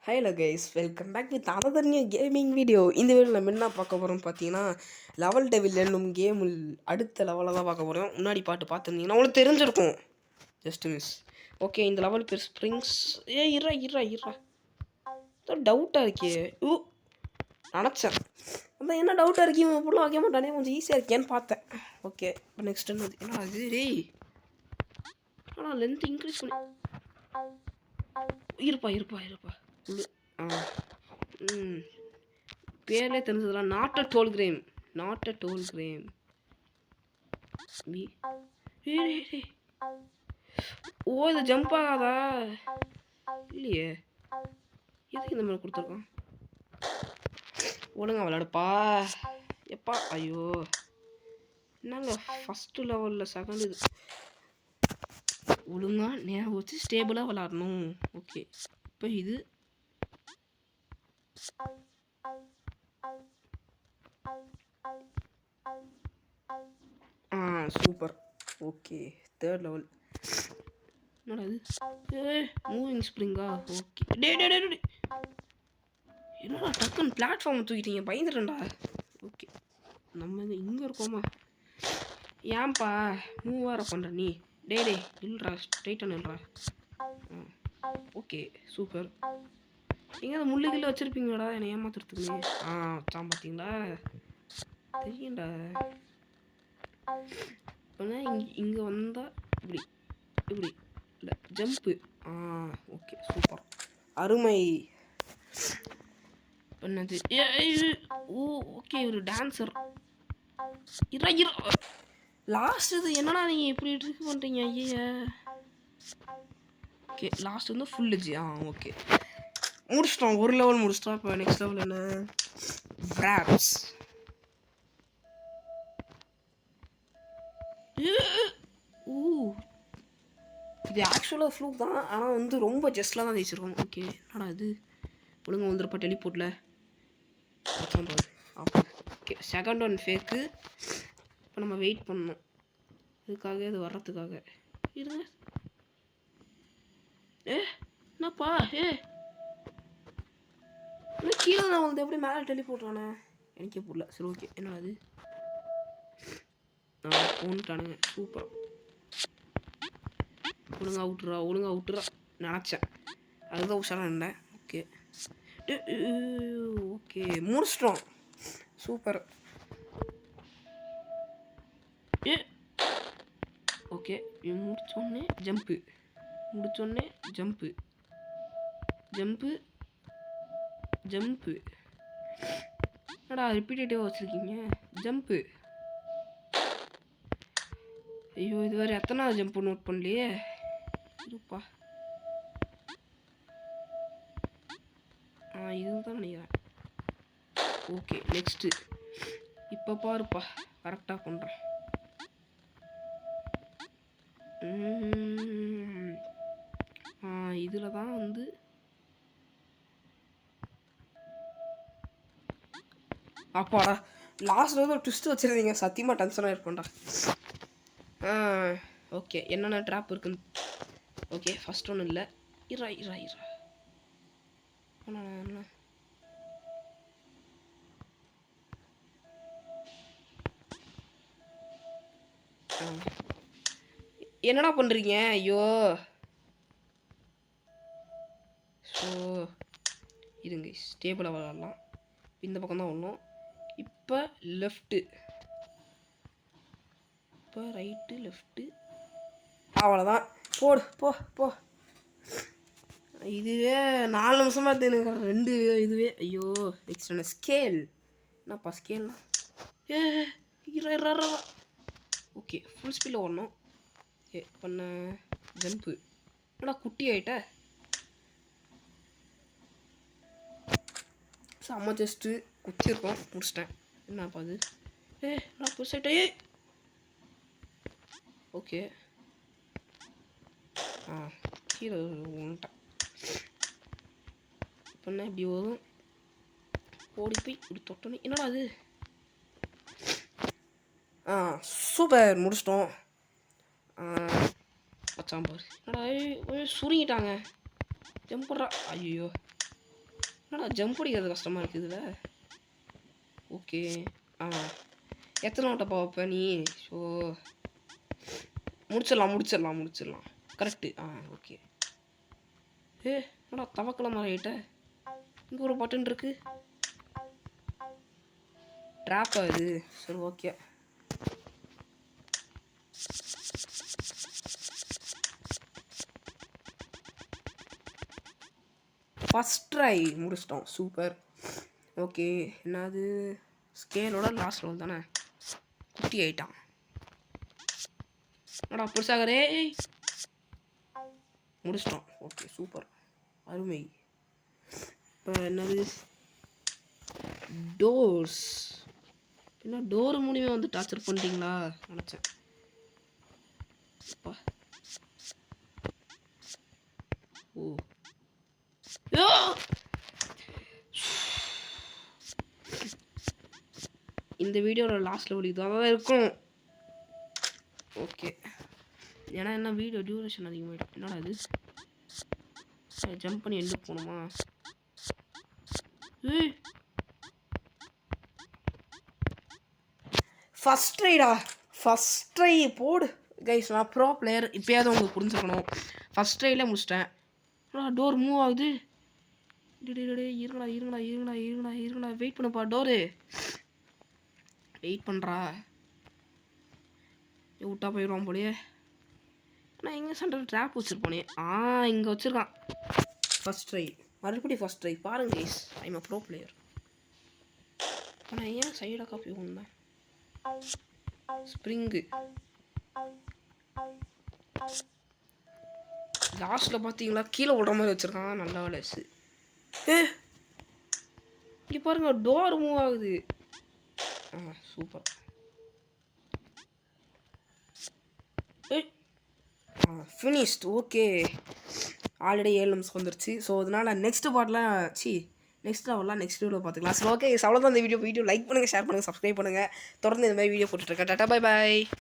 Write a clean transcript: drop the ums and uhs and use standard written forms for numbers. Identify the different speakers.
Speaker 1: Hello guys, welcome back with another new gaming video. இந்த வீடியோவில் நம்ம என்ன பார்க்க போகிறோம் பார்த்தீங்கன்னா, லெவல் டெவில் என்னும் கேமில் அடுத்த லெவலில் தான் பார்க்க போகிறோம். முன்னாடி பார்த்துருந்தீங்கன்னா உங்களுக்கு தெரிஞ்சிருக்கும். Just miss. ஓகே, இந்த லெவல் பேர் ஸ்ப்ரிங்ஸ். இரா டவுட்டாக இருக்கே. நினச்சேன் அதான் என்ன டவுட்டாக இருக்கே, இப்படிலாம் வைக்க மாட்டானே, கொஞ்சம் ஈஸியாக இருக்கேன்னு பார்த்தேன். ஓகே, இப்போ நெக்ஸ்ட் என்ன அது டேய், ஆனால் லென்த் இன்க்ரீஸ் பண்ணி இருப்பா பேர்லே தெரிஞ்சதெல்லாம் நாட் அ டோல் கிரேம் ஓ, இது ஜம்ப் ஆகாதா? இல்லையே, எதுக்கு இந்த மாதிரி கொடுத்துருக்கோம்? ஒழுங்கா விளையாடுப்பா. எப்பா ஐயோ, என்னங்க ஃபஸ்ட்டு லெவலில் செகண்ட் இது ஒழுங்கா ஞாபகம் வச்சு ஸ்டேபிளாக விளாடணும். ஓகே, இப்போ இது சூப்பர். Okay, third level. என்னடா இது? மூவிங் ஸ்ப்ரிங்கா? ஓகே, என்னடா டக்குன்னு பிளாட்ஃபார்ம் தூக்கிட்டீங்க, பயந்துட்டேன்டா. ஓகே, நம்ம இங்கே இருக்கோமா? ஏன்பா மூவ் வேறு பண்ணுற நீ? டே இல்லைடா, ஸ்ட்ரைட்டாக நில்றா. Okay, super. எங்கே முள்ளுகில்ல வச்சுருப்பீங்களாடா என்னை ஏமாத்துறதுக்கு? வச்சான் பார்த்தீங்களா, தெரியும்டா. இப்போனா இங்கே வந்தால் இப்படி இல்லை ஜம்ப்பு. ஓகே, சூப்பர், அருமை. என்னது? ஓகே, ஒரு டான்ஸர். லாஸ்ட் இது என்னடா நீங்கள் இப்படி ட்ரிக் பண்ணுறீங்க? ஐயா, ஓகே, லாஸ்ட் வந்து ஃபுல் எஜ்ஜி. ஓகே, முடிச்சிட்டோம், ஒரு லெவல் முடிச்சிட்டோம். இப்போ நெக்ஸ்ட் லெவல் என்ன? ஃப்ராப்ஸ். இது ஆக்சுவலாக ஃப்ளூக் தான், ஆனால் வந்து ரொம்ப ஜஸ்ட்லாம் தான் ஜெயிச்சிருக்கோம். ஓகே, ஆனால் அது ஒழுங்காக வந்துருப்பா டெலிபோர்ட்டில். ஓகே, செகண்ட் ஒன் ஃபேக்கு. இப்போ நம்ம வெயிட் பண்ணணும் இதுக்காக, இது வர்றதுக்காக. இருங்க, என்னப்பா என்ன கீழே நான் வந்து எப்படி மேலே டெலிபோர்ட்டானே எனக்கே புரியல. சரி, ஓகே, என்ன அது? போன்ட்டானுங்க. சூப்பர், ஒழுங்கா விட்டுறா நினச்சேன். அதுதான் உஷாராக இருந்தேன். ஓகே ஓகே, முடிச்சிட்டோம். சூப்பர். ஓகே, முடிச்சோடனே ஜம்ப்பு. என்னடா ரிப்பீட்டேட்டிவாக வச்சுருக்கீங்க? ஜம்ப்பு. ஐயோ, இது வேறு எத்தனாவது ஜம்ப்பு நோட் பண்ணலையே. இருப்பா, இதுதான் நினைக்கிறேன். Okay, next. இப்போ பாருப்பா, கரெக்டாக பண்ணுறேன். இதில் தான் வந்து அப்பாடா, லாஸ்ட்டில் வந்து ஒரு ட்விஸ்ட் வச்சுருந்தீங்க, சத்தியமாக டென்ஷனாக இருப்பேன்டா. ஓகே, என்னென்ன ட்ராப் இருக்குன்னு. ஓகே, ஃபஸ்ட் ஒன்று இல்லை. இரா என்னடா பண்ணுறீங்க? ஐயோ, ஸோ இதுங்க ஸ்டேபிளாக விளாட்லாம். இந்த பக்கம் தான் ஒன்றும். இப்போ லெஃப்ட்டு, இப்போ ரைட்டு, லெஃப்ட்டு, அவ்வளோதான். போடு, போ. இதுவே 4 நிமிஷமாக தெரியுங்க, 2 இதுவே. ஐயோ, நெக்ஸ்ட் என்ன? ஸ்கேல். என்னப்பா ஸ்கேல்னா? இரா. ஓகே, ஃபுல் ஸ்பீடில் ஓடணும். ஓகே, பண்ண ஜம்ப்பு. என்னடா குட்டி ஆகிட்ட? செம்ம ஜஸ்ட்டு குத்திருக்கோம், முடிச்சிட்டேன். என்னப்பா அது? நான் புதுசாயிட்டே. ஓகே, கீழே ஒன்ட்டேன். பண்ண இப்படி வரும், ஓடி போய் இப்படி தொட்டோன்னே. என்னடா அது? சூப்பர், முடிச்சிட்டோம். வச்சான் பாரு. என்னடா சுருங்கிட்டாங்க. ஜம்ப் பண்ணுறா. ஐயோ, என்னடா ஜம்ப் அடிக்கிறது கஷ்டமாக இருக்குது இதில். ஓகே எத்தனை ஓட்டப்பா வைப்ப நீ? ஸோ முடிச்சிடலாம் கரெக்டு. ஓகே. என்னடா தவக்கலமா ரைட்ட? இங்கே ஒரு பட்டன் இருக்கு. ட்ராப்பா இது? சரி ஓகே. ஃபஸ்ட் ட்ரை முடிச்சிட்டோம். சூப்பர். ஓகே. என்னது ஸ்கேலோட லாஸ்ட் லெவல் தானே? குட்டி ஆயிட்டான். என்னடா புதுசாகரே முடிச்சிட்டோம். ஓகே சூப்பர், அருமை. இப்போ என்னது டோர்ஸ்? என்ன டோர் மூலியமே வந்து டார்ச்சர் பண்ணிட்டீங்களா நினச்சேன். ஓ இந்த வீடியோவில் லாஸ்ட்டில் ஒரு இதாக தான் இருக்கும். ஓகே. ஏன்னா என்ன வீடியோ டியூரேஷன் அதிகமாகிடும். என்னடா இது? ஜம்ப் பண்ணி எண்டு போகணுமா? ஃபஸ்ட் ட்ரை போடு கைஸ். நான் ப்ரோ பிளேயர். இப்போயாவது உங்களுக்கு புரிஞ்சுக்கணும். ஃபஸ்ட் ட்ரையில் முடிச்சிட்டேன். டோர் மூவ் ஆகுது. இருங்கடா வெயிட் பண்ணுப்பா. டோரு வெயிட் பண்ணுறா. விட்டா போயிடுவான் போலியே. நான் எங்கே சென்டர் ட்ராப் வச்சுருப்பானே. இங்கே வச்சுருக்கான். ஃபஸ்ட் ட்ரை, மறுபடியும் ஃபஸ்ட் ட்ரை. பாருங்க guys, I'm a bro player. ஆனால் ஏன் சைடாக காப்பி ஒன்றேன்? ஸ்ப்ரிங்கு லாஸ்ட்டில் பார்த்தீங்களா கீழே விடுற மாதிரி வச்சுருக்கான். நல்ல வேலைச்சு. இங்கே பாருங்க டோர் மூவ் ஆகுது. சூப்பர். ஃபினிஷ்ட். ஓகே. ஆல்ரெடி 7 நிமிஷம் வந்துருச்சு. ஸோ அதனால் நெக்ஸ்ட் லெவல்லாம் நெக்ஸ்ட் வீடியோ பார்த்துக்கலாம். ஸோ ஓகே, அவ்வளோதான் இந்த வீடியோ லைக் பண்ணுங்கள், ஷேர் பண்ணுங்கள், சப்ஸ்கிரைப் பண்ணுங்கள். தொடர்ந்து இந்த மாதிரி வீடியோ போட்டுட்ருக்கேன். டாடா பை பாய்.